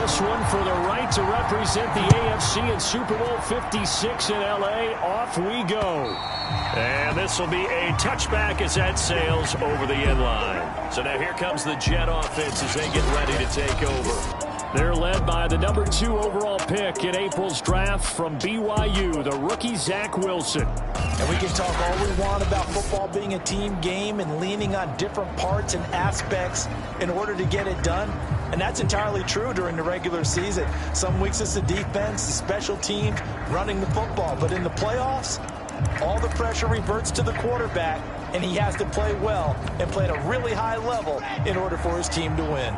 This one for the right to represent the AFC in Super Bowl 56 in L.A. Off we go. And this will be a touchback as that sails over the end line. So now here comes the Jet offense as they get ready to take over. They're led by the number 2 overall pick in April's draft from BYU, the rookie Zach Wilson. And we can talk all we want about football being a team game and leaning on different parts and aspects in order to get it done. And that's entirely true during the regular season. Some weeks it's the defense, the special teams, running the football. But in the playoffs, all the pressure reverts to the quarterback, and he has to play well and play at a really high level in order for his team to win.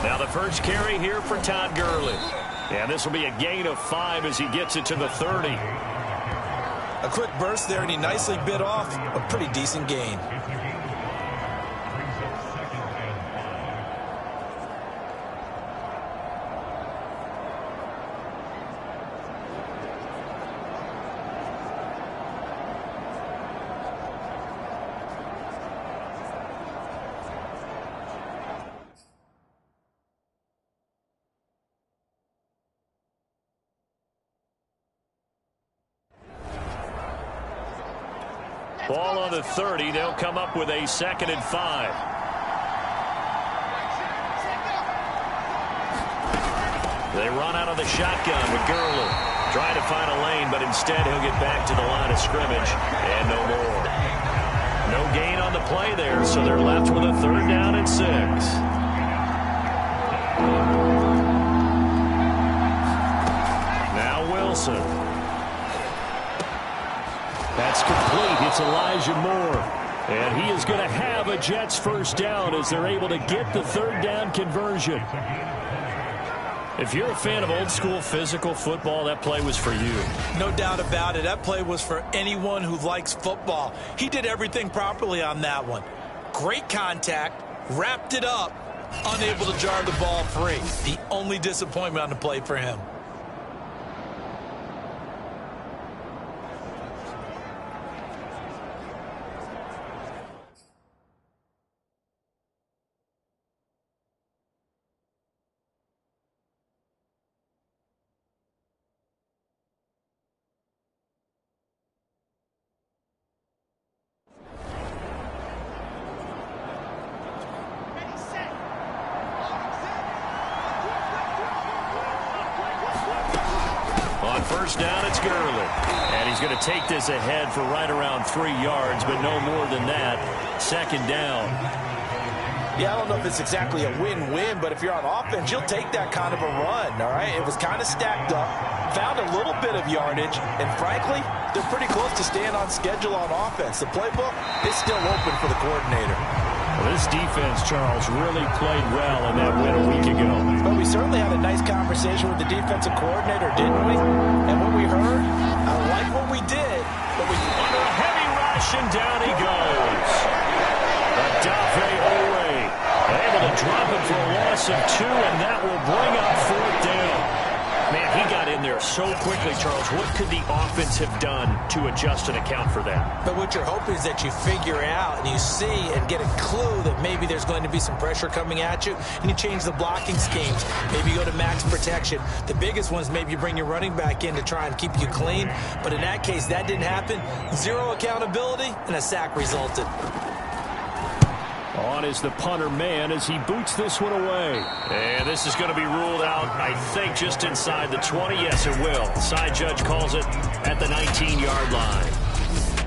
Now the first carry here for Todd Gurley. And this will be a gain of 5 as he gets it to the 30. A quick burst there, and he nicely bit off a pretty decent gain. Ball on the 30. They'll come up with a 2nd and 5. They run out of the shotgun with Gurley. Trying to find a lane, but instead he'll get back to the line of scrimmage. And no more. No gain on the play there, so they're left with a 3rd down and 6. Now Wilson. That's complete. It's Elijah Moore. And he is going to have a Jets first down as they're able to get the 3rd down conversion. If you're a fan of old-school physical football, that play was for you. No doubt about it. That play was for anyone who likes football. He did everything properly on that one. Great contact, wrapped it up, unable to jar the ball free. The only disappointment on the play for him. First down, it's Gurley. And he's going to take this ahead for right around 3 yards, but no more than that. 2nd down. Yeah, I don't know if it's exactly a win-win, but if you're on offense, you'll take that kind of a run, all right? It was kind of stacked up, found a little bit of yardage, and frankly, they're pretty close to staying on schedule on offense. The playbook is still open for the coordinator. Well, this defense, Charles, really played well in that win a week ago. But we certainly had a nice conversation with the defensive coordinator, didn't we? And what we heard, I like what we did, but we under a heavy rush, and down he goes. Adafe Owe able to drop him for a loss of 2, and that will bring up 4th down. Man, he got in there so quickly, Charles. What could the offense have done to adjust and account for that? But what you're hoping is that you figure out and you see and get a clue that maybe there's going to be some pressure coming at you, and you change the blocking schemes. Maybe you go to max protection. The biggest one is maybe you bring your running back in to try and keep you clean. But in that case, that didn't happen. 0 accountability, and a sack resulted. On is the punter man as he boots this one away. And this is going to be ruled out, I think, just inside the 20. Yes, it will. Side judge calls it at the 19-yard line.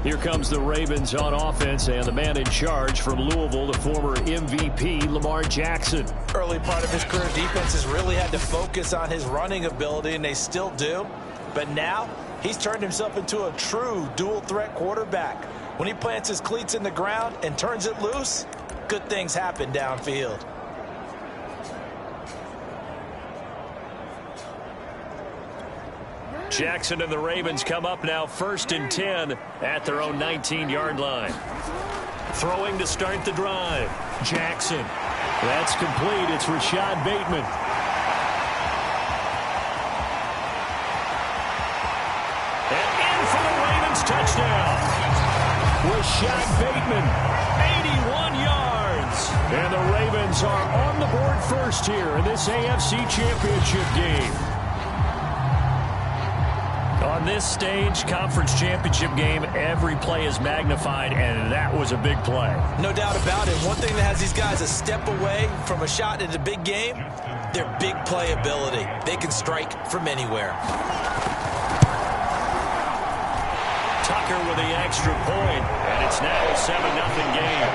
Here comes the Ravens on offense, and the man in charge from Louisville, the former MVP, Lamar Jackson. Early part of his career, defenses really had to focus on his running ability, and they still do. But now he's turned himself into a true dual-threat quarterback. When he plants his cleats in the ground and turns it loose, good things happen downfield. Jackson and the Ravens come up now 1st and 10 at their own 19-yard line. Throwing to start the drive. Jackson. That's complete. It's Rashad Bateman. And in for the Ravens touchdown. with Shaq Bateman. 81 yards. And the Ravens are on the board first here in this AFC Championship game. On this stage, conference championship game, every play is magnified, and that was a big play. No doubt about it. One thing that has these guys a step away from a shot in a big game, their big play ability. They can strike from anywhere. Tucker with the extra point, and it's now a 7-0 game.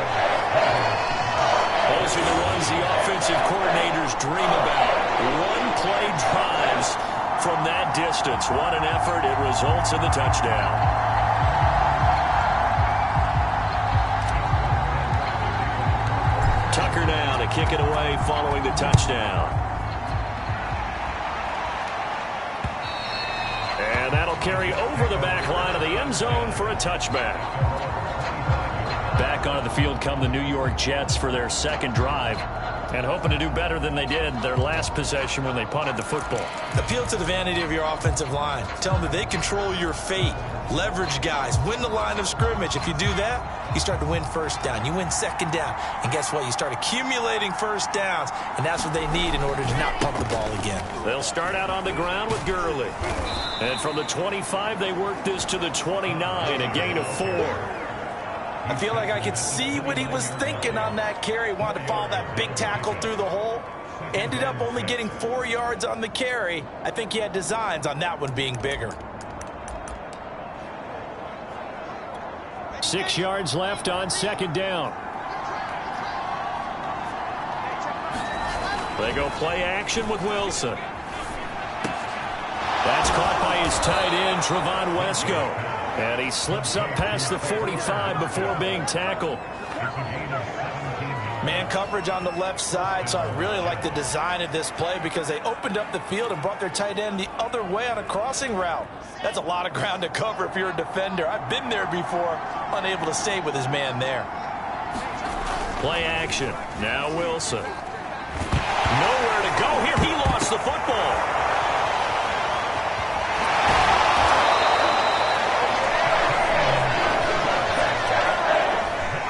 Those are the ones the offensive coordinators dream about. One-play drives from that distance. What an effort. It results in the touchdown. Tucker now to kick it away following the touchdown. And that'll carry over the back line of the end zone for a touchback. Back onto the field come the New York Jets for their second drive, and hoping to do better than they did their last possession when they punted the football. Appeal to the vanity of your offensive line. Tell them that they control your fate. Leverage guys. Win the line of scrimmage. If you do that, you start to win first down. You win second down. And guess what? You start accumulating first downs, and that's what they need in order to not pump the ball again. They'll start out on the ground with Gurley. And from the 25, they work this to the 29, a gain of 4. I feel like I could see what he was thinking on that carry. Wanted to follow that big tackle through the hole. Ended up only getting 4 yards on the carry. I think he had designs on that one being bigger. 6 yards left on second down. They go play action with Wilson. That's caught by his tight end, Trevon Wesco. And he slips up past the 45 before being tackled. Man coverage on the left side, so I really like the design of this play because they opened up the field and brought their tight end the other way on a crossing route. That's a lot of ground to cover if you're a defender. I've been there before, unable to stay with his man there. Play action. Now Wilson. Nowhere to go here. He lost the football.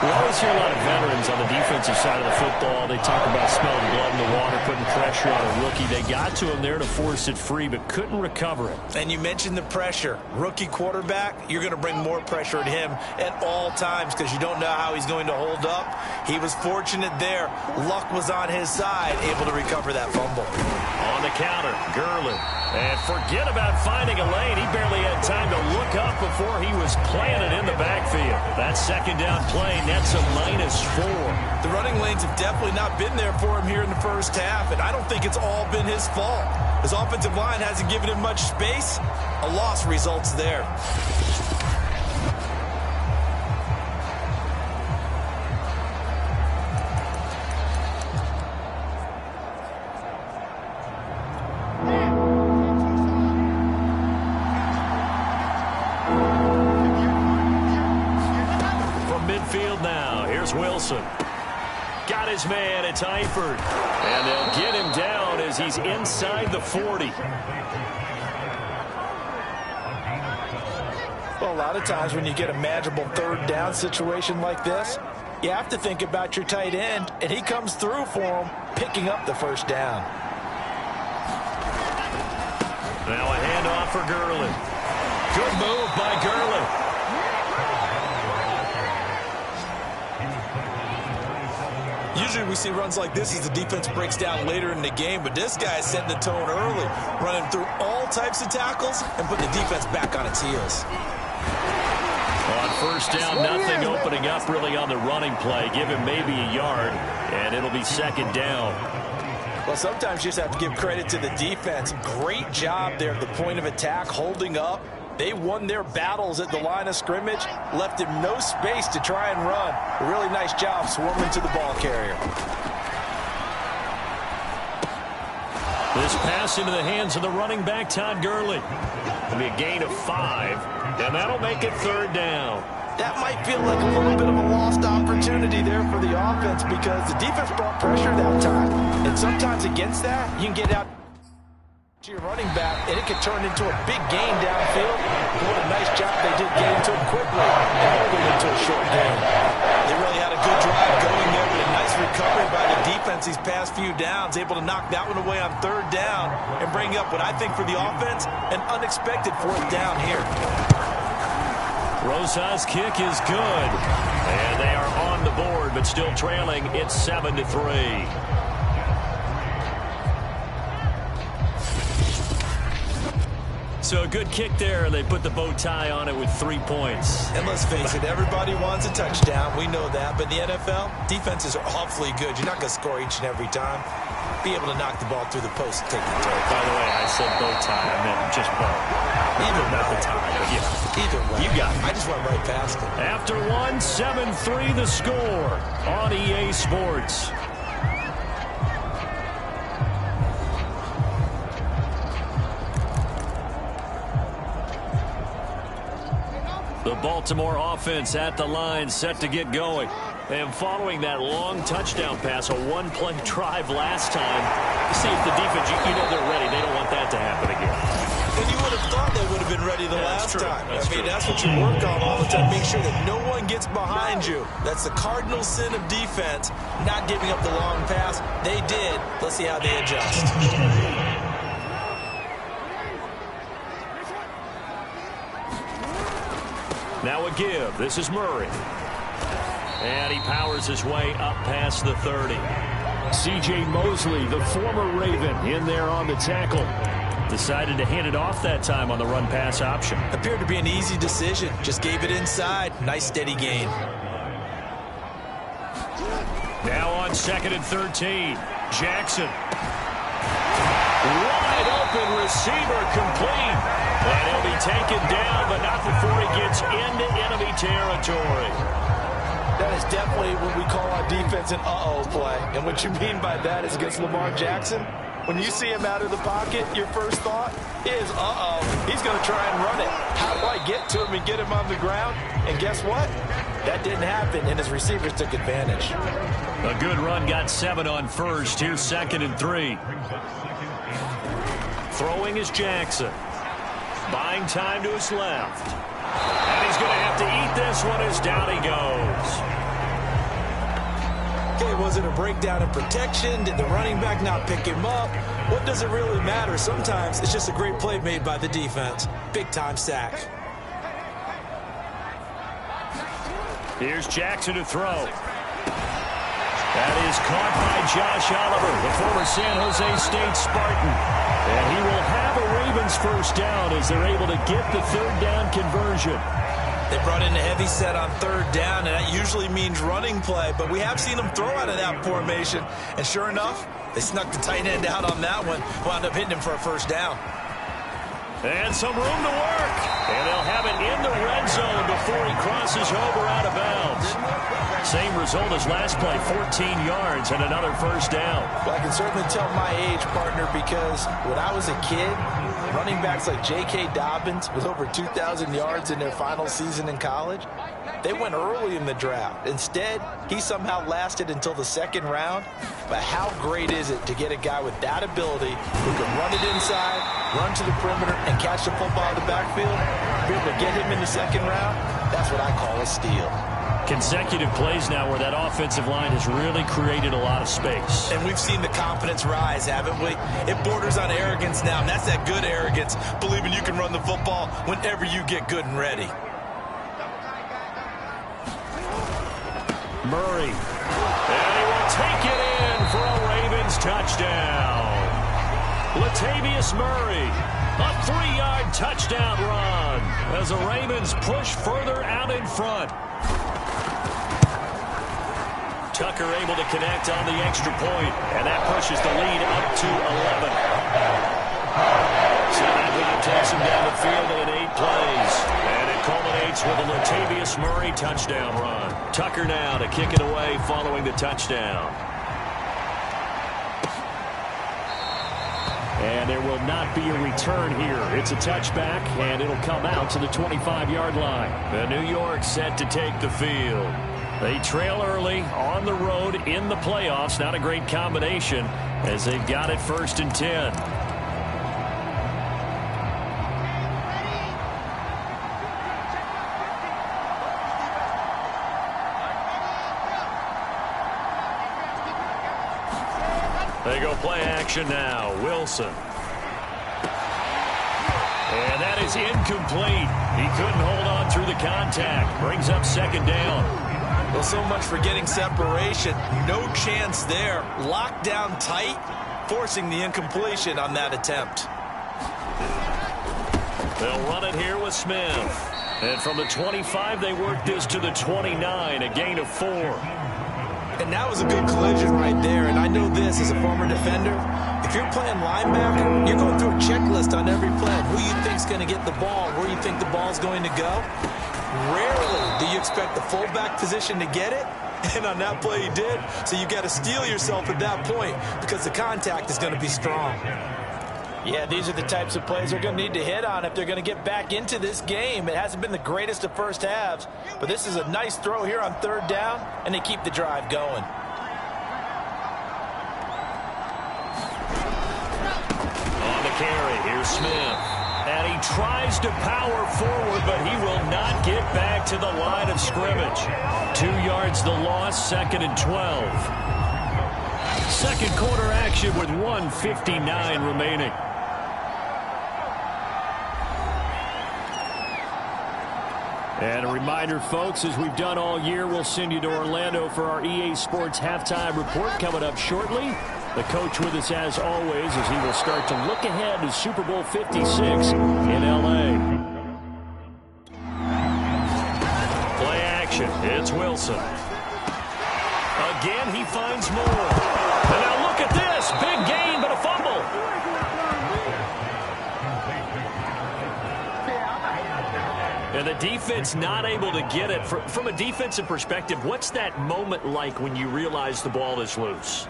We always hear a lot of veterans on the defensive side of the football. They talk about smelling blood in the water, putting pressure on a rookie. They got to him there to force it free, but couldn't recover it. And you mentioned the pressure. Rookie quarterback, you're going to bring more pressure at him at all times because you don't know how he's going to hold up. He was fortunate there. Luck was on his side, able to recover that fumble. On the counter, Gurley. And forget about finding a lane. He barely had time to look up before he was planted in the backfield. That second down play nets a -4. The running lanes have definitely not been there for him here in the first half, and I don't think it's all been his fault. His offensive line hasn't given him much space. A loss results there. Wilson. Got his man, it's Eifert. And they'll get him down as he's inside the 40. Well, a lot of times when you get a manageable third down situation like this, you have to think about your tight end, and he comes through for him, picking up the first down. Now a handoff for Gurley. Good move by Gurley. Usually we see runs like this as the defense breaks down later in the game, but this guy is setting the tone early, running through all types of tackles and putting the defense back on its heels. On first down, nothing opening up really on the running play. Give him maybe a yard, and it'll be second down. Well, sometimes you just have to give credit to the defense. Great job there at the point of attack, holding up. They won their battles at the line of scrimmage, left him no space to try and run. A really nice job swarming to the ball carrier. This pass into the hands of the running back, Todd Gurley. It'll be a gain of 5, and that'll make it third down. That might feel like a little bit of a lost opportunity there for the offense because the defense brought pressure that time. And sometimes against that, you can get out to your running back, and it could turn into a big gain downfield. What a nice job they did getting to him quickly and holding him to a short defense these past few downs, able to knock that one away on third down and bring up what I think for the offense, an unexpected fourth down here. Rosa's kick is good. And they are on the board, but still trailing. It's 7-3. So a good kick there. They put the bow tie on it with 3 points. And let's face it, everybody wants a touchdown. We know that. But in the NFL, defenses are awfully good. You're not going to score each and every time. Be able to knock the ball through the post and take the throw. By the way, I said bow tie. I meant just bow. Either not the tie, but yeah. Either way. You got it. I just went right past it. After 7-3 the score on EA Sports. The Baltimore offense at the line, set to get going. And following that long touchdown pass, a one-play drive last time, see if the defense, you know they're ready. They don't want that to happen again. And you would have thought they would have been ready the last time. That's what you work on all the time. Make sure that no one gets behind you. That's the cardinal sin of defense, not giving up the long pass. They did. Let's see how they adjust. Now a give. This is Murray. And he powers his way up past the 30. C.J. Mosley, the former Raven, in there on the tackle. Decided to hand it off that time on the run-pass option. Appeared to be an easy decision. Just gave it inside. Nice steady gain. Now on 2nd and 13. Jackson. Wide open receiver complete. And he'll be taken down, but not before he gets into enemy territory. That is definitely what we call our defense an uh-oh play. And what you mean by that is against Lamar Jackson, when you see him out of the pocket, your first thought is, uh-oh, he's going to try and run it. How do I get to him and get him on the ground? And guess what? That didn't happen, and his receivers took advantage. A good run, got 7 on first. Here's 2nd and 3. Throwing is Jackson. Buying time to his left. And he's going to have to eat this one as down he goes. Okay, was it a breakdown in protection? Did the running back not pick him up? What does it really matter? Sometimes it's just a great play made by the defense. Big-time sack. Here's Jackson to throw. That is caught by Josh Oliver, the former San Jose State Spartan. And he will have a Ravens first down as they're able to get the third down conversion. They brought in a heavy set on third down, and that usually means running play. But we have seen them throw out of that formation. And sure enough, they snuck the tight end out on that one. Wound up hitting him for a first down. And some room to work. And they'll have it in the red zone before he crosses over out of bounds. Same result as last play, 14 yards and another first down. Well, I can certainly tell my age, partner, because when I was a kid, running backs like J.K. Dobbins with over 2,000 yards in their final season in college, they went early in the draft. Instead, he somehow lasted until the 2nd round. But how great is it to get a guy with that ability who can run it inside, run to the perimeter, and catch the football in the backfield? Be able to get him in the 2nd round, that's what I call a steal. Consecutive plays now where that offensive line has really created a lot of space. And we've seen the confidence rise, haven't we? It borders on arrogance now, and that's that good arrogance, believing you can run the football whenever you get good and ready. Murray. And he will take it in for a Ravens touchdown. Latavius Murray. A 3-yard touchdown run as the Ravens push further out in front. Tucker able to connect on the extra point, and that pushes the lead up to 11. So that lead takes him down the field in 8 plays. And it culminates with a Latavius Murray touchdown run. Tucker now to kick it away following the touchdown. And there will not be a return here. It's a touchback, and it'll come out to the 25-yard line. The New York set to take the field. They trail early on the road in the playoffs. Not a great combination as they've got it 1st and 10. They go play action now. Wilson. And that is incomplete. He couldn't hold on through the contact. Brings up second down. Well, so much for getting separation. No chance there. Locked down tight, forcing the incompletion on that attempt. They'll run it here with Smith. And from the 25, they work this to the 29, a gain of 4. And that was a good collision right there. And I know this as a former defender. If you're playing linebacker, you're going through a checklist on every play. Who you think's going to get the ball, where you think the ball's going to go. Rarely do you expect the fullback position to get it. And on that play, he did. So you got to steel yourself at that point because the contact is going to be strong. Yeah, these are the types of plays they're going to need to hit on if they're going to get back into this game. It hasn't been the greatest of first halves, but this is a nice throw here on third down, and they keep the drive going. On the carry, here's Smith. And he tries to power forward, but he will not get back to the line of scrimmage. 2 yards the loss, 2nd and 12. Second quarter action with 1:59 remaining. And a reminder, folks, as we've done all year, we'll send you to Orlando for our EA Sports halftime report coming up shortly. The coach with us as always as he will start to look ahead to Super Bowl 56 in L.A. Play action. It's Wilson. Again, he finds more. And now look at this. Big gain, but a fumble. And the defense not able to get it. From a defensive perspective, what's that moment like when you realize the ball is loose?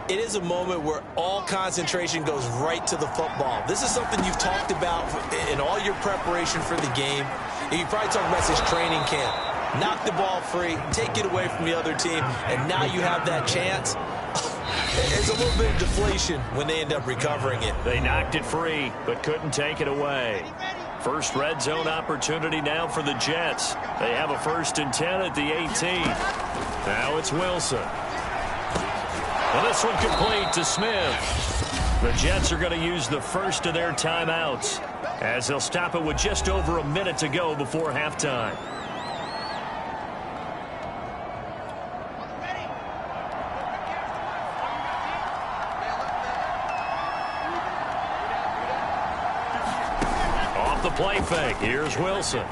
It is a moment where all concentration goes right to the football. This is something you've talked about in all your preparation for the game. And you probably talked about this training camp. Knock the ball free, take it away from the other team, and now you have that chance. There's a little bit of deflation when they end up recovering it. They knocked it free, but couldn't take it away. First red zone opportunity now for the Jets. They have a 1st and 10 at the 18. Now it's Wilson. And this one complete to Smith. The Jets are going to use the first of their timeouts as they'll stop it with just over a minute to go before halftime. The play fake. Here's Wilson.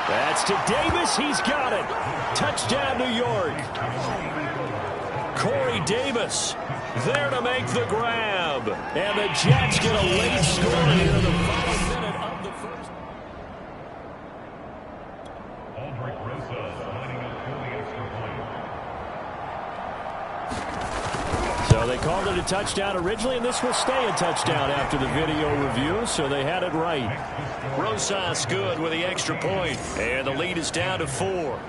That's to Davis. He's got it. Touchdown, New York. Corey Davis there to make the grab. And the Jets get a late score here in the final minute of the first. So they called it a touchdown originally, and this will stay a touchdown after the video review, so they had it right. Rosas good with the extra point, and the lead is down to 4.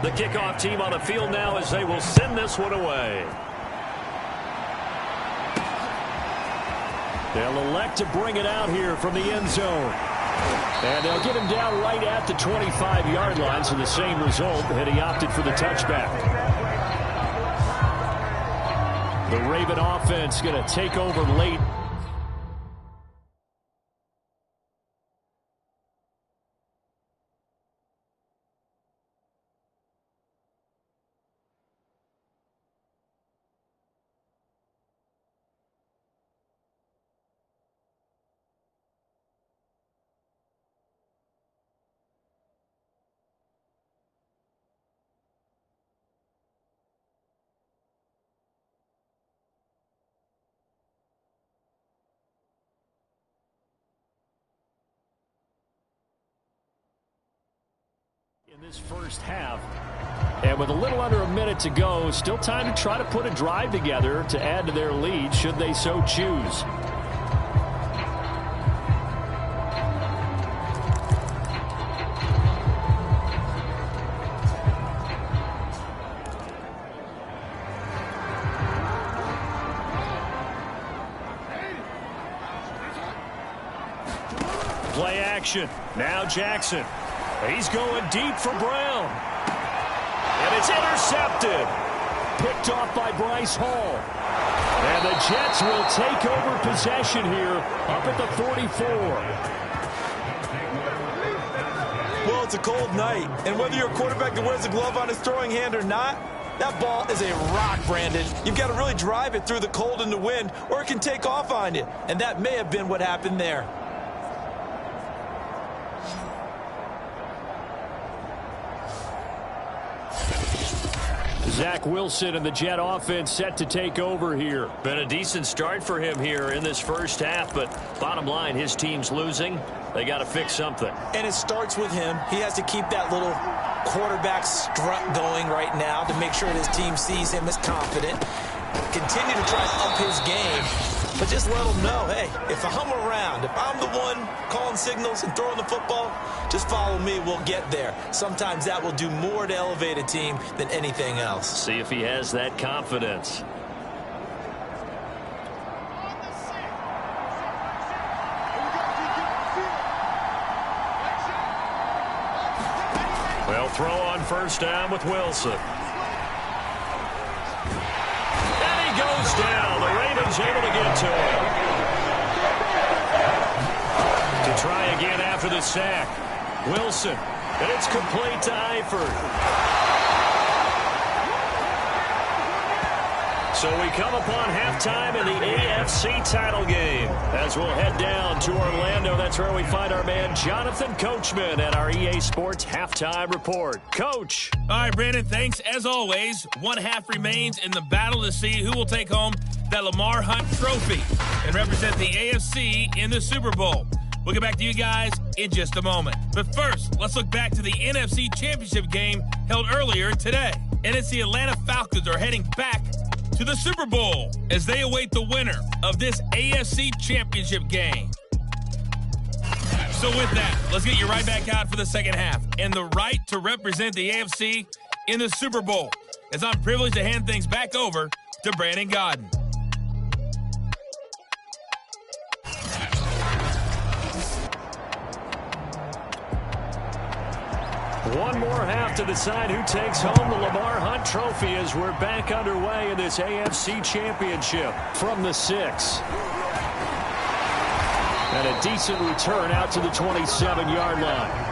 The kickoff team on the field now as they will send this one away. They'll elect to bring it out here from the end zone. And they'll get him down right at the 25-yard line, so the same result, and he opted for the touchback. The Raven offense going to take over late. In this first half, and with a little under a minute to go, still time to try to put a drive together to add to their lead should they so choose. Play action. Now Jackson. He's going deep for Brown. And it's intercepted. Picked off by Bryce Hall. And the Jets will take over possession here up at the 44. Well, it's a cold night, and whether you're a quarterback that wears a glove on his throwing hand or not, that ball is a rock, Brandon. You've got to really drive it through the cold and the wind, or it can take off on you, and that may have been what happened there. Zach Wilson and the Jet offense set to take over here. Been a decent start for him here in this first half, but bottom line, his team's losing. They got to fix something. And it starts with him. He has to keep that little quarterback strut going right now to make sure his team sees him as confident. Continue to try to up his game, but just let him know, hey, if I'm around, if I'm the one calling signals and throwing the football, just follow me, we'll get there. Sometimes that will do more to elevate a team than anything else. See if he has that confidence. They'll throw on first down with Wilson. Goes down. The Ravens able to get to him. To try again after the sack. Wilson. And it's complete to Eifert. So we come upon halftime in the AFC title game. As we'll head down to Orlando, that's where we find our man Jonathan Coachman at our EA Sports Halftime Report. Coach. All right, Brandon, thanks. As always, one half remains in the battle to see who will take home that Lamar Hunt trophy and represent the AFC in the Super Bowl. We'll get back to you guys in just a moment. But first, let's look back to the NFC Championship game held earlier today. And it's the Atlanta Falcons are heading back to the Super Bowl as they await the winner of this AFC Championship game. So with that, let's get you right back out for the second half and the right to represent the AFC in the Super Bowl, as I'm privileged to hand things back over to Brandon Godden. One more half to decide who takes home the Lamar Hunt trophy as we're back underway in this AFC Championship from the 6. And a decent return out to the 27-yard line.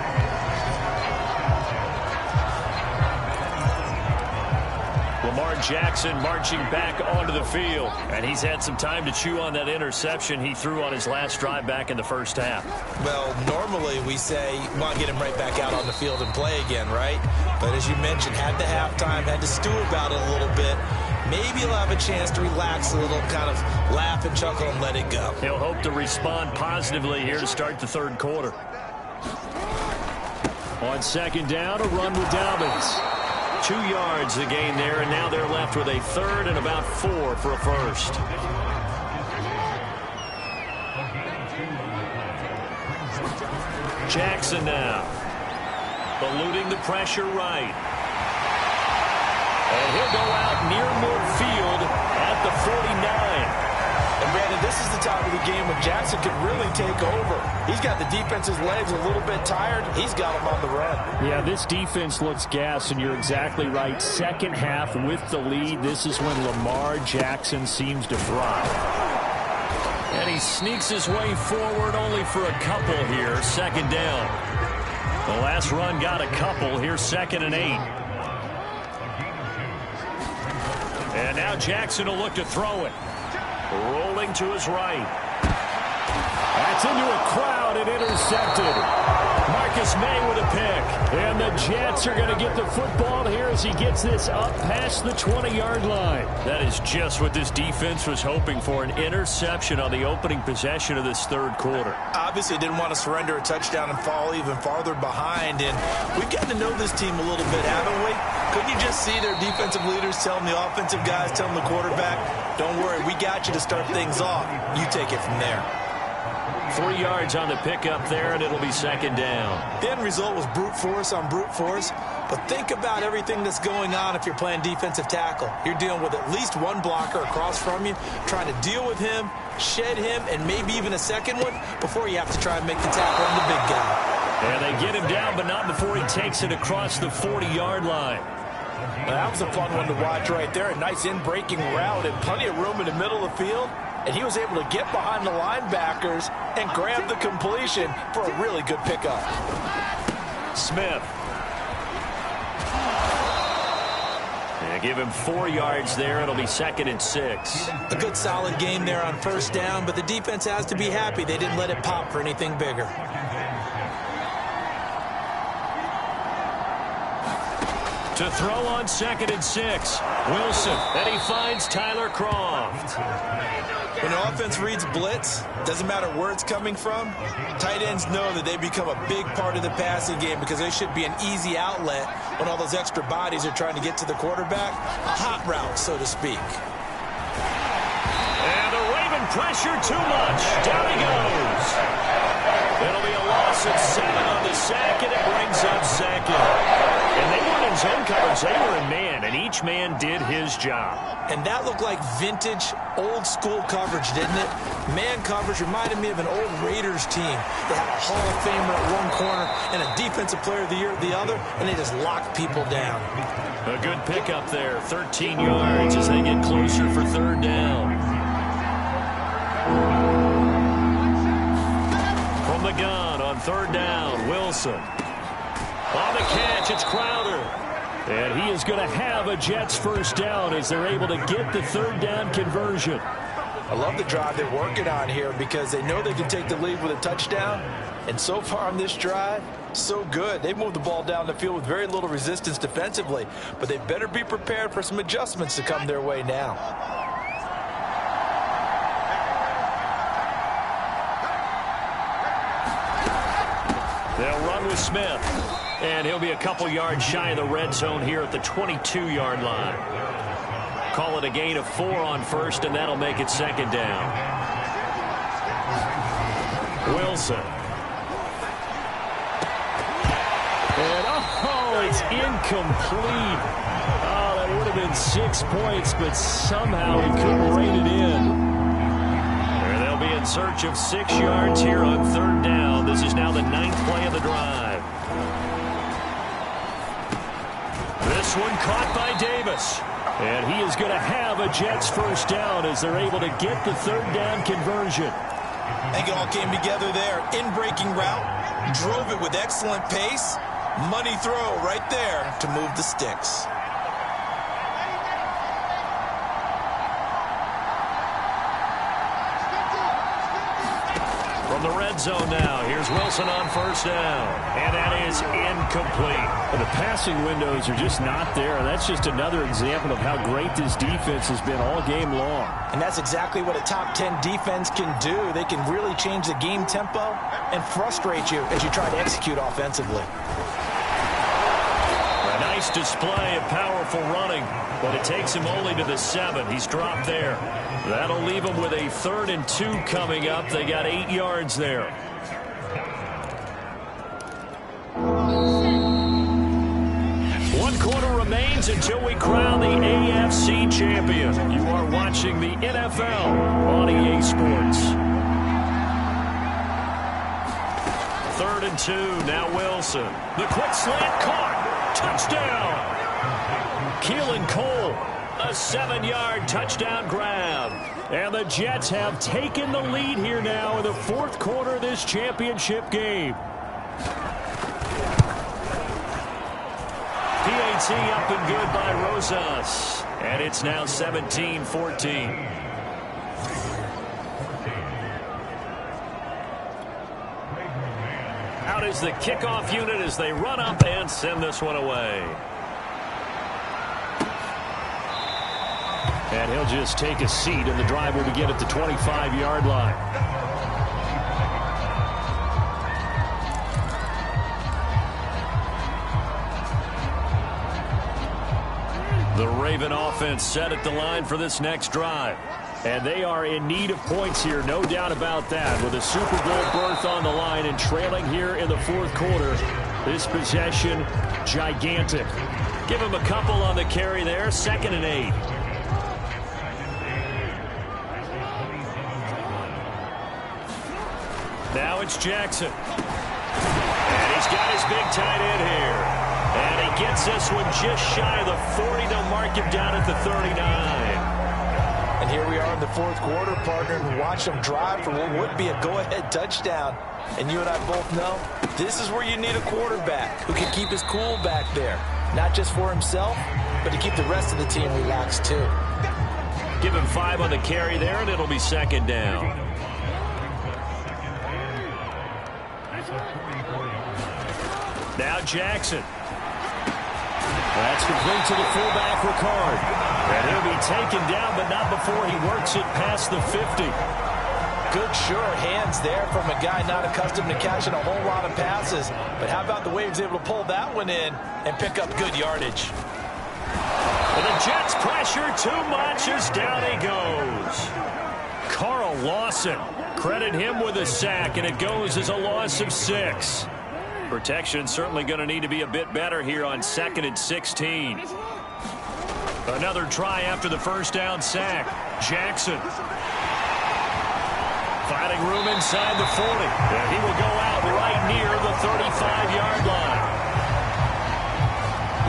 Lamar Jackson marching back onto the field. And he's had some time to chew on that interception he threw on his last drive back in the first half. Well, normally we say, want to get him right back out on the field and play again, right? But as you mentioned, had the halftime, had to stew about it a little bit. Maybe he'll have a chance to relax a little, kind of laugh and chuckle and let it go. He'll hope to respond positively here to start the third quarter. On second down, a run with Dobbins. 2 yards the gain there, and now they're left with a third and about 4 for a first. Jackson now. Eluding the pressure right. And he'll go out near midfield at the 49. And Brandon, this is the time of the game when Jackson could really take over. He's got the defense's legs a little bit tired. He's got them on the run. Yeah, this defense looks gassed, and you're exactly right. Second half with the lead, this is when Lamar Jackson seems to thrive. And he sneaks his way forward only for a couple here. Second down. The last run got a couple. Here's 2nd and 8. And now Jackson will look to throw it. Rolling to his right. That's into a crowd and intercepted. Marcus May with a pick. And the Jets are going to get the football here as he gets this up past the 20-yard line. That is just what this defense was hoping for, an interception on the opening possession of this third quarter. Obviously didn't want to surrender a touchdown and fall even farther behind. And we've gotten to know this team a little bit, haven't we? Couldn't you just see their defensive leaders telling the offensive guys, telling the quarterback, don't worry, we got you to start things off. You take it from there. 3 yards on the pickup there, and it'll be second down. The end result was brute force on brute force. But think about everything that's going on if you're playing defensive tackle. You're dealing with at least one blocker across from you, trying to deal with him, shed him, and maybe even a second one before you have to try and make the tackle on the big guy. And they get him down, but not before he takes it across the 40-yard line. Well, that was a fun one to watch right there. A nice in-breaking route and plenty of room in the middle of the field. And he was able to get behind the linebackers and grab the completion for a really good pickup. Smith. And give him 4 yards there. It'll be second and 6. A good solid game there on first down, but the defense has to be happy they didn't let it pop for anything bigger. To throw on second and 6. Wilson. And he finds Tyler Croft. When the offense reads blitz, doesn't matter where it's coming from, tight ends know that they become a big part of the passing game because they should be an easy outlet when all those extra bodies are trying to get to the quarterback. A hot route, so to speak. And the Raven pressure too much. Down he goes. It'll be a loss of 7 on the sack, and it brings up second. And they weren't in zone coverage. They were in man, and each man did his job. And that looked like vintage, old-school coverage, didn't it? Man coverage reminded me of an old Raiders team. They had a Hall of Famer at one corner and a Defensive Player of the Year at the other, and they just locked people down. A good pickup there, 13 yards as they get closer for third down. From the gun on third down, Wilson. On the catch, it's Crowder. And he is going to have a Jets first down as they're able to get the third down conversion. I love the drive they're working on here because they know they can take the lead with a touchdown. And so far on this drive, so good. They moved the ball down the field with very little resistance defensively. But they better be prepared for some adjustments to come their way now. They'll run with Smith. And he'll be a couple yards shy of the red zone here at the 22-yard line. Call it a gain of 4 on first, and that'll make it second down. Wilson. And, oh, it's incomplete. Oh, that would have been 6 points, but somehow he couldn't rein it in. And they'll be in search of 6 yards here on third down. This is now the 9th play of the drive. This one caught by Davis. And he is going to have a Jets first down as they're able to get the third down conversion. I think it all came together there. In-breaking route, drove it with excellent pace. Money throw right there to move the sticks. From the red zone now, here's Wilson on first down. And that is incomplete. Well, the passing windows are just not there. That's just another example of how great this defense has been all game long. And that's exactly what a top 10 defense can do. They can really change the game tempo and frustrate you as you try to execute offensively. A nice display of powerful running, but it takes him only to the 7. He's dropped there. That'll leave him with a 3rd and 2 coming up. They got 8 yards there. One quarter remains until we crown the AFC champion. You are watching the NFL on EA Sports. 3rd and 2, now Wilson. The quick slant caught. Touchdown. Keelan Cole, a 7-yard touchdown grab. And the Jets have taken the lead here now in the 4th quarter of this championship game. PAT up and good by Rosas. And it's now 17-14. Out is the kickoff unit as they run up and send this one away. And he'll just take a seat, and the drive will begin at the 25-yard line. The Raven offense set at the line for this next drive. And they are in need of points here, no doubt about that. With a Super Bowl berth on the line and trailing here in the fourth quarter, this possession, gigantic. Give him a couple on the carry there, 2nd and 8. Now it's Jackson. And he's got his big tight end here. And he gets this one just shy of the 40. They'll mark him down at the 39. And here we are in the fourth quarter, partner, and watch them drive for what would be a go-ahead touchdown. And you and I both know this is where you need a quarterback who can keep his cool back there. Not just for himself, but to keep the rest of the team relaxed too. Give him 5 on the carry there, and it'll be 2nd down. Now Jackson. That's complete to the fullback, Ricard. And he'll be taken down, but not before he works it past the 50. Good, sure hands there from a guy not accustomed to catching a whole lot of passes. But how about the way he was able to pull that one in and pick up good yardage? And the Jets pressure too much as down he goes. Carl Lawson, credit him with a sack, and it goes as a loss of 6. Protection certainly going to need to be a bit better here on 2nd and 16. Another try after the first down sack. Jackson. Finding room inside the 40. And he will go out right near the 35-yard line.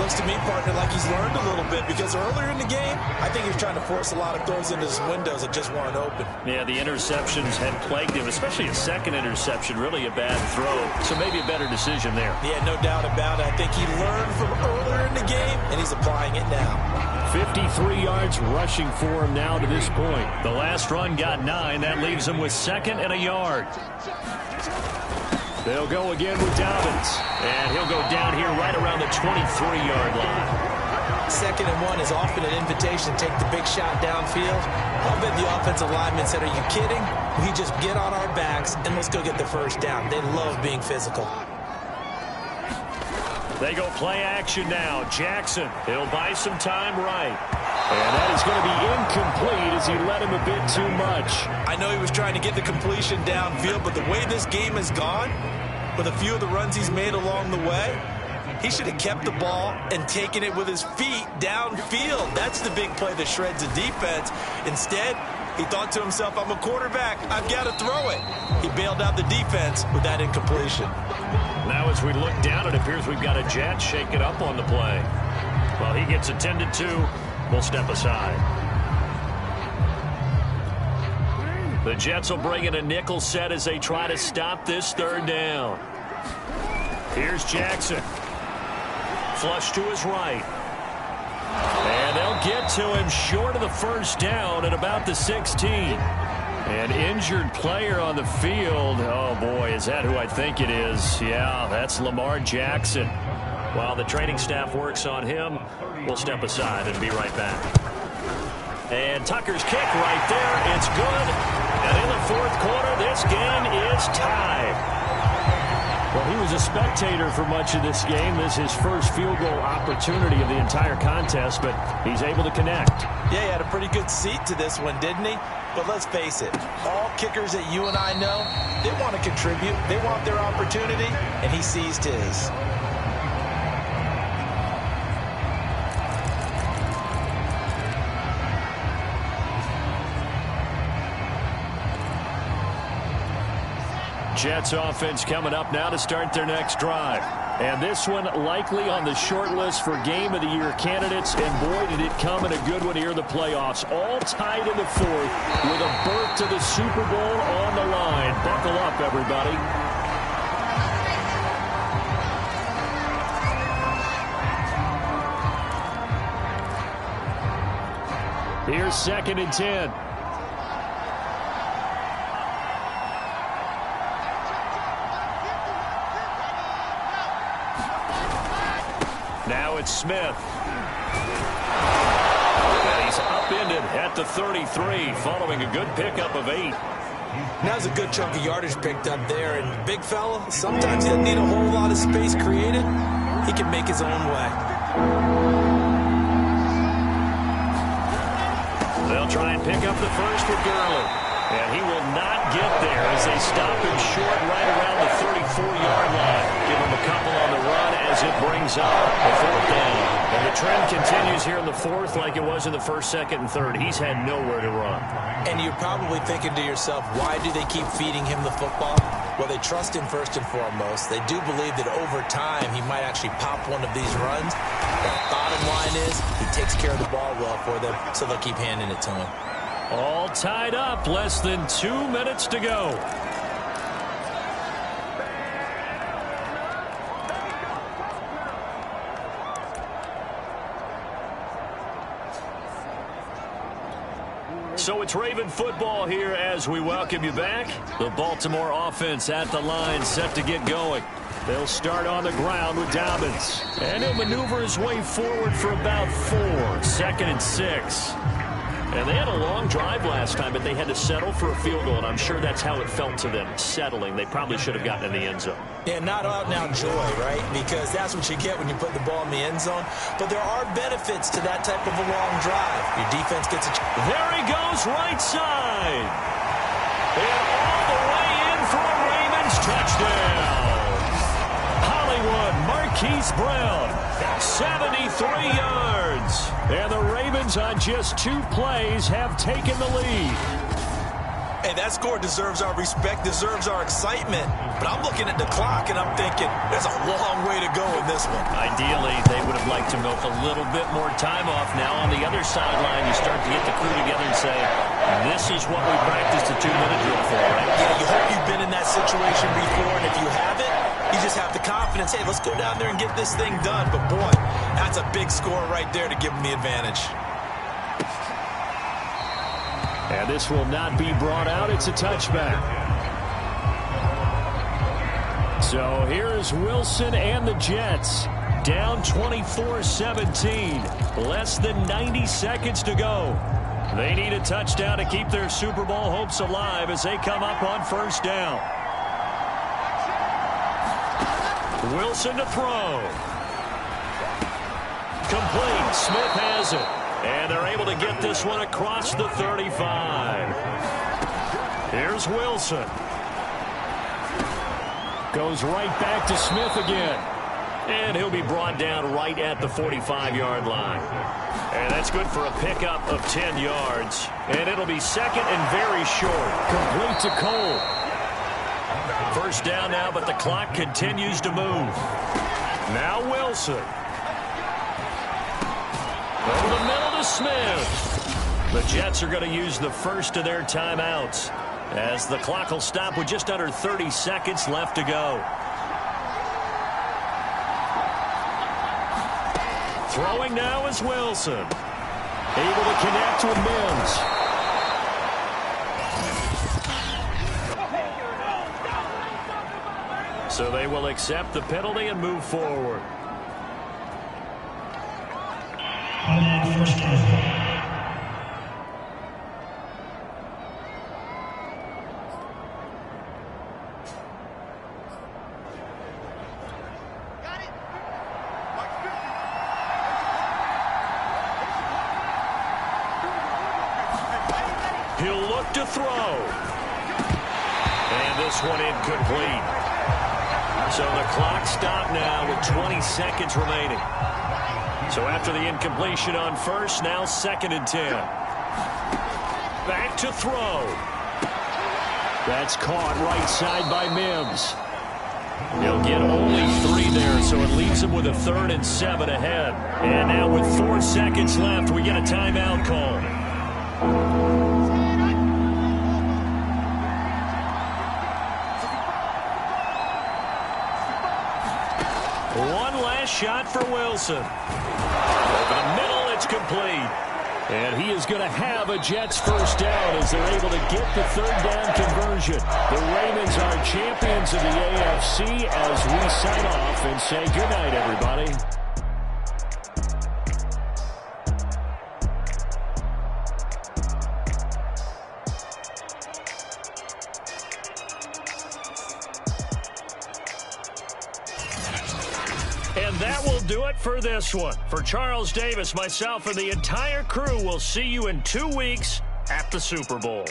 Looks to me, partner, like he's learned a little bit, because earlier in the game, I think he was trying to force a lot of throws into his windows that just weren't open. Yeah, the interceptions had plagued him, especially a second interception, really a bad throw. So maybe a better decision there. Yeah, no doubt about it. I think he learned from earlier in the game, and he's applying it now. 53 yards rushing for him now to this point. The last run got 9. That leaves him with 2nd and a yard. They'll go again with Dobbins. And he'll go down here right around the 23-yard line. 2nd and 1 is often an invitation to take the big shot downfield. I'll bet the offensive lineman said, are you kidding? We just get on our backs and let's go get the first down. They love being physical. They go play action now. Jackson, he'll buy some time right. And that is going to be incomplete as he led him a bit too much. I know he was trying to get the completion downfield, but the way this game has gone, with a few of the runs he's made along the way, he should have kept the ball and taken it with his feet downfield. That's the big play that shreds the defense. Instead, he thought to himself, I'm a quarterback. I've got to throw it. He bailed out the defense with that incompletion. Now as we look down, it appears we've got a Jet shake it up on the play. Well, he gets attended to. We'll step aside. The Jets will bring in a nickel set as they try to stop this 3rd down. Here's Jackson. Flush to his right. And they'll get to him short of the first down at about the 16. An injured player on the field. Oh, boy, is that who I think it is? Yeah, that's Lamar Jackson. While the training staff works on him, we'll step aside and be right back. And Tucker's kick right there. It's good. And in the fourth quarter, this game is tied. Well, he was a spectator for much of this game. This is his first field goal opportunity of the entire contest, but he's able to connect. Yeah, he had a pretty good seat to this one, didn't he? But let's face it, all kickers that you and I know, they want to contribute. They want their opportunity, and he seized his. Jets offense coming up now to start their next drive. And this one likely on the short list for Game of the Year candidates. And boy, did it come in a good one here in the playoffs. All tied in the fourth with a berth to the Super Bowl on the line. Buckle up, everybody. Here's 2nd and 10. Now it's Smith. And he's upended at the 33 following a good pickup of 8. Now's a good chunk of yardage picked up there. And big fella, sometimes he doesn't need a whole lot of space created. He can make his own way. They'll try and pick up the first with Gurley. And he will not get there as they stop him short right around the 34-yard line. Give him a couple on the run as it brings up the fourth down. And the trend continues here in the fourth like it was in the first, second, and third. He's had nowhere to run. And you're probably thinking to yourself, why do they keep feeding him the football? Well, they trust him first and foremost. They do believe that over time he might actually pop one of these runs. But the bottom line is he takes care of the ball well for them, so they'll keep handing it to him. All tied up, less than 2 minutes to go. So it's Raven football here as we welcome you back. The Baltimore offense at the line, set to get going. They'll start on the ground with Dobbins. And he'll maneuver his way forward for about 4. 2nd and 6. And they had a long drive last time, but they had to settle for a field goal, and I'm sure that's how it felt to them, settling. They probably should have gotten in the end zone. Yeah, not out-and-out joy, right? Because that's what you get when you put the ball in the end zone. But there are benefits to that type of a long drive. Your defense gets a... There he goes, right side. And all the way in for a Ravens touchdown. Hollywood Marquise Brown, 73 yards. And the Ravens on just 2 plays have taken the lead. Hey, that score deserves our respect, deserves our excitement. But I'm looking at the clock, and I'm thinking there's a long way to go in this one. Ideally, they would have liked to milk a little bit more time off. Now on the other sideline, you start to get the crew together and say, this is what we practiced the 2-minute drill for, right? Yeah, you hope you've been in that situation before, and if you haven't, you just have the confidence, hey, let's go down there and get this thing done. But, boy, that's a big score right there to give them the advantage. And this will not be brought out. It's a touchback. So here's Wilson and the Jets. Down 24-17. Less than 90 seconds to go. They need a touchdown to keep their Super Bowl hopes alive as they come up on first down. Wilson to throw. Complete. Smith has it. And they're able to get this one across the 35. Here's Wilson. Goes right back to Smith again. And he'll be brought down right at the 45-yard line. And that's good for a pickup of 10 yards. And it'll be second and very short. Complete to Cole. First down now, but the clock continues to move. Now Wilson. Over the middle to Smith. The Jets are going to use the first of their timeouts as the clock will stop with just under 30 seconds left to go. Throwing now is Wilson. Able to connect with Mims. So they will accept the penalty and move forward. He'll look to throw. And this one incomplete. So the clock stopped now with 20 seconds remaining. So after the incompletion on first, now 2nd and 10. Back to throw. That's caught right side by Mims. He'll get only 3 there, so it leaves him with a 3rd and 7 ahead. And now with 4 seconds left, we get a timeout call. One last shot for Wilson. Over the middle, it's complete. And he is going to have a Jets first down as they're able to get the 3rd down conversion. The Ravens are champions of the AFC as we sign off and say goodnight, everybody. And that will do it for this one. For Charles Davis, myself, and the entire crew, we'll see you in 2 weeks at the Super Bowl.